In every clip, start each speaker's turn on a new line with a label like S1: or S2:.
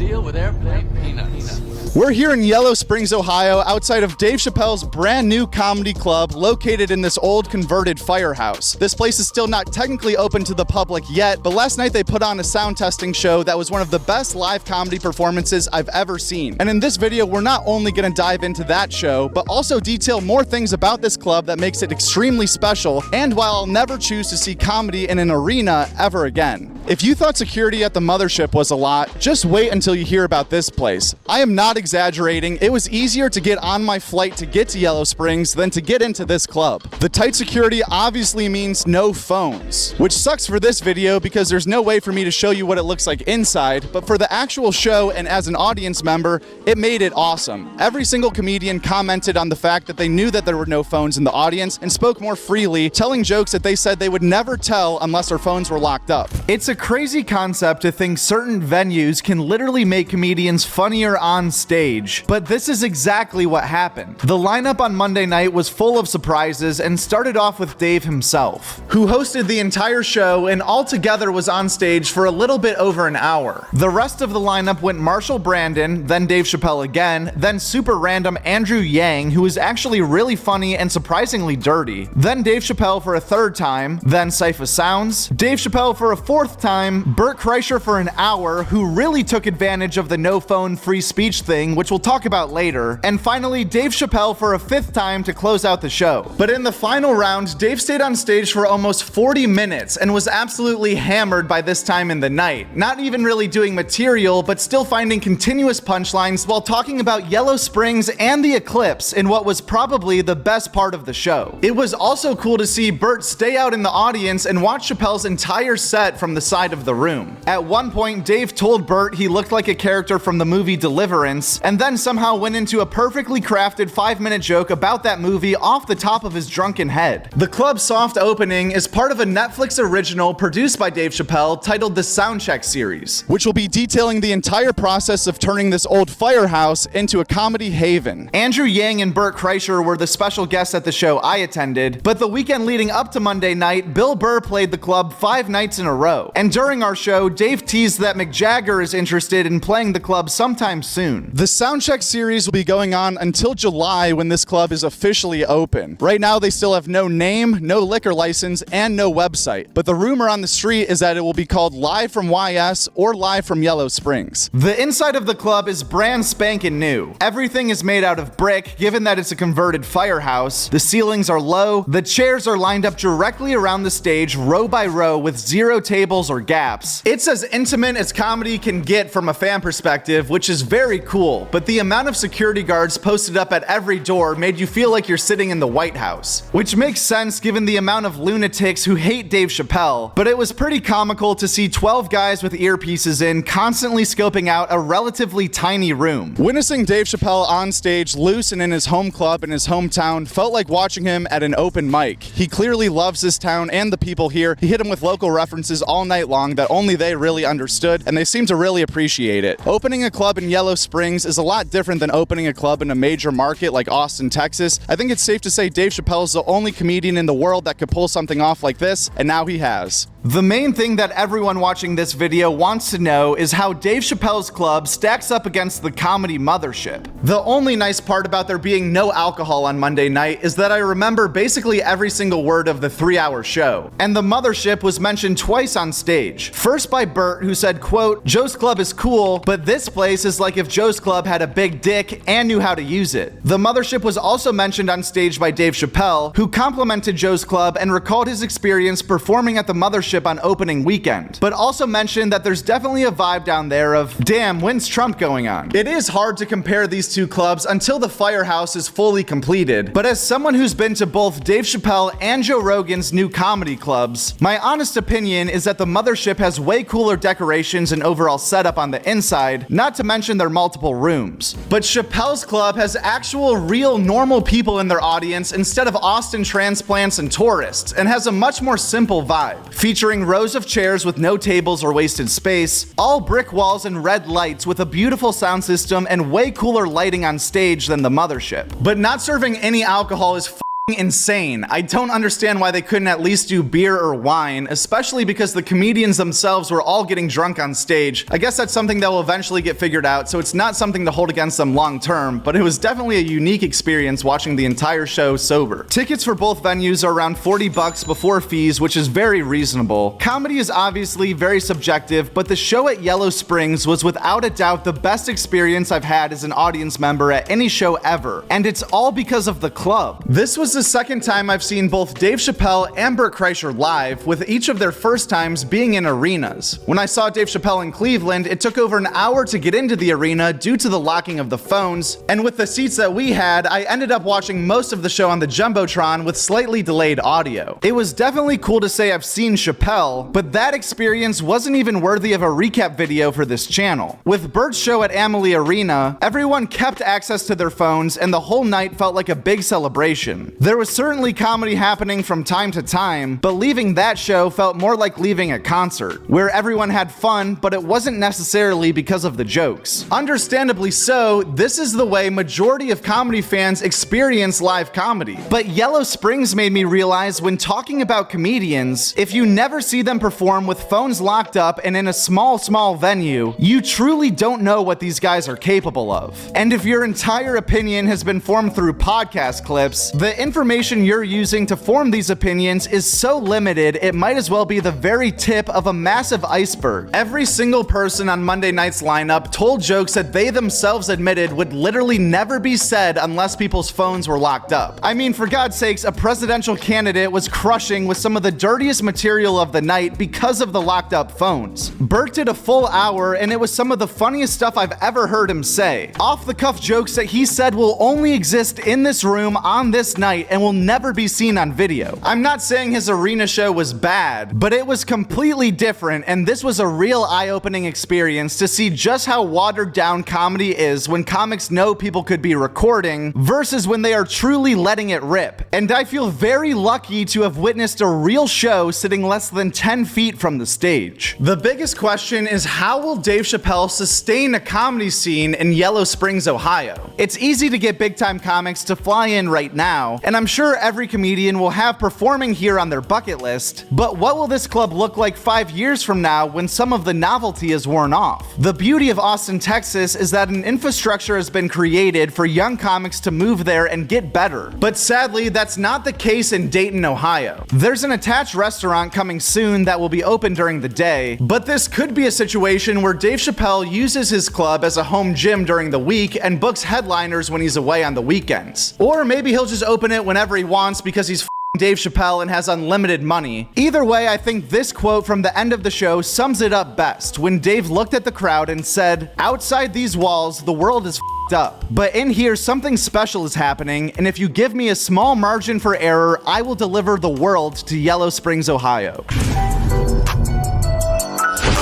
S1: deal with airplane peanuts.
S2: We're here in Yellow Springs, Ohio, outside of Dave Chappelle's brand new comedy club located in this old converted firehouse. This place is still not technically open to the public yet, but last night they put on a sound testing show that was one of the best live comedy performances I've ever seen. And in this video, we're not only going to dive into that show, but also detail more things about this club that makes it extremely special, and while I'll never choose to see comedy in an arena ever again. If you thought security at the mothership was a lot, just wait until you hear about this place. I am not exaggerating, it was easier to get on my flight to get to Yellow Springs than to get into this club. The tight security obviously means no phones, which sucks for this video because there's no way for me to show you what it looks like inside, but for the actual show and as an audience member, it made it awesome. Every single comedian commented on the fact that they knew that there were no phones in the audience and spoke more freely, telling jokes that they said they would never tell unless their phones were locked up. It's a crazy concept to think certain venues can literally make comedians funnier on stage, but this is exactly what happened. The lineup on Monday night was full of surprises and started off with Dave himself, who hosted the entire show and altogether was on stage for a little bit over an hour. The rest of the lineup went Marshall Brandon, then Dave Chappelle again, then super random Andrew Yang, who was actually really funny and surprisingly dirty, then Dave Chappelle for a third time, then Cypher Sounds, Dave Chappelle for a fourth time, Bert Kreischer for an hour, who really took advantage of the no phone free speech thing, which we'll talk about later, and finally Dave Chappelle for a fifth time to close out the show. But in the final round, Dave stayed on stage for almost 40 minutes and was absolutely hammered by this time in the night, not even really doing material, but still finding continuous punchlines while talking about Yellow Springs and the eclipse in what was probably the best part of the show. It was also cool to see Bert stay out in the audience and watch Chappelle's entire set from the side of the room. At one point, Dave told Bert he looked like a character from the movie Deliverance, and then somehow went into a perfectly crafted 5-minute joke about that movie off the top of his drunken head. The club's soft opening is part of a Netflix original produced by Dave Chappelle titled The Soundcheck Series, which will be detailing the entire process of turning this old firehouse into a comedy haven. Andrew Yang and Bert Kreischer were the special guests at the show I attended, but the weekend leading up to Monday night, Bill Burr played the club 5 nights in a row. And during our show, Dave teased that Mick Jagger is interested in playing the club sometime soon. The Soundcheck series will be going on until July when this club is officially open. Right now, they still have no name, no liquor license, and no website. But the rumor on the street is that it will be called Live from YS or Live from Yellow Springs. The inside of the club is brand spanking new. Everything is made out of brick, given that it's a converted firehouse. The ceilings are low. The chairs are lined up directly around the stage, row by row, with zero tables or gaps. It's as intimate as comedy can get from a fan perspective, which is very cool, but the amount of security guards posted up at every door made you feel like you're sitting in the White House, which makes sense given the amount of lunatics who hate Dave Chappelle, but it was pretty comical to see 12 guys with earpieces in constantly scoping out a relatively tiny room. Witnessing Dave Chappelle on stage loose and in his home club in his hometown felt like watching him at an open mic. He clearly loves his town and the people here. He hit him with local references all night long that only they really understood, and they seem to really appreciate it. Opening a club in Yellow Springs is a lot different than opening a club in a major market like Austin, Texas. I think it's safe to say Dave Chappelle is the only comedian in the world that could pull something off like this, and now he has. The main thing that everyone watching this video wants to know is how Dave Chappelle's club stacks up against the comedy mothership. The only nice part about there being no alcohol on Monday night is that I remember basically every single word of the 3-hour show, and the mothership was mentioned twice on stage. First by Bert, who said, quote, "Joe's Club is cool, but this place is like if Joe's Club had a big dick and knew how to use it." The mothership was also mentioned on stage by Dave Chappelle, who complimented Joe's Club and recalled his experience performing at the mothership on opening weekend, but also mentioned that there's definitely a vibe down there of, damn, when's Trump going on? It is hard to compare these two clubs until the firehouse is fully completed, but as someone who's been to both Dave Chappelle and Joe Rogan's new comedy clubs, my honest opinion is that the mothership has way cooler decorations and overall setup on the inside, not to mention their multiple rooms. But Chappelle's club has actual real normal people in their audience instead of Austin transplants and tourists, and has a much more simple vibe, featuring rows of chairs with no tables or wasted space, all brick walls and red lights with a beautiful sound system and way cooler lighting on stage than the mothership. But not serving any alcohol is insane. I don't understand why they couldn't at least do beer or wine, especially because the comedians themselves were all getting drunk on stage. I guess that's something that will eventually get figured out, so it's not something to hold against them long term, but it was definitely a unique experience watching the entire show sober. Tickets for both venues are around $40 before fees, which is very reasonable. Comedy is obviously very subjective, but the show at Yellow Springs was without a doubt the best experience I've had as an audience member at any show ever, and it's all because of the club. This was the second time I've seen both Dave Chappelle and Bert Kreischer live, with each of their first times being in arenas. When I saw Dave Chappelle in Cleveland, it took over an hour to get into the arena due to the locking of the phones, and with the seats that we had, I ended up watching most of the show on the Jumbotron with slightly delayed audio. It was definitely cool to say I've seen Chappelle, but that experience wasn't even worthy of a recap video for this channel. With Bert's show at Amalie Arena, everyone kept access to their phones and the whole night felt like a big celebration. There was certainly comedy happening from time to time, but leaving that show felt more like leaving a concert, where everyone had fun, but it wasn't necessarily because of the jokes. Understandably so, this is the way majority of comedy fans experience live comedy. But Yellow Springs made me realize when talking about comedians, if you never see them perform with phones locked up and in a small venue, you truly don't know what these guys are capable of. And if your entire opinion has been formed through podcast clips, the information you're using to form these opinions is so limited, it might as well be the very tip of a massive iceberg. Every single person on Monday night's lineup told jokes that they themselves admitted would literally never be said unless people's phones were locked up. I mean, for God's sakes, a presidential candidate was crushing with some of the dirtiest material of the night because of the locked up phones. Bert did a full hour and it was some of the funniest stuff I've ever heard him say. Off the cuff jokes that he said will only exist in this room on this night and will never be seen on video. I'm not saying his arena show was bad, but it was completely different, and this was a real eye-opening experience to see just how watered down comedy is when comics know people could be recording versus when they are truly letting it rip. And I feel very lucky to have witnessed a real show sitting less than 10 feet from the stage. The biggest question is, how will Dave Chappelle sustain a comedy scene in Yellow Springs, Ohio? It's easy to get big-time comics to fly in right now, and I'm sure every comedian will have performing here on their bucket list, but what will this club look like 5 years from now when some of the novelty is worn off? The beauty of Austin, Texas is that an infrastructure has been created for young comics to move there and get better, but sadly that's not the case in Dayton, Ohio. There's an attached restaurant coming soon that will be open during the day, but this could be a situation where Dave Chappelle uses his club as a home gym during the week and books headliners when he's away on the weekends. Or maybe he'll just open it whenever he wants because he's Dave Chappelle and has unlimited money. Either way, I think this quote from the end of the show sums it up best when Dave looked at the crowd and said, "Outside these walls, the world is up. But in here, something special is happening, and if you give me a small margin for error, I will deliver the world to Yellow Springs, Ohio."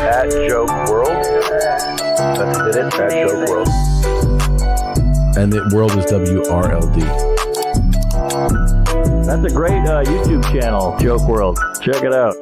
S3: At Joke World. That's it, at Joke World.
S4: And the world is WRLD.
S3: That's a great YouTube channel, Joke World. Check it out.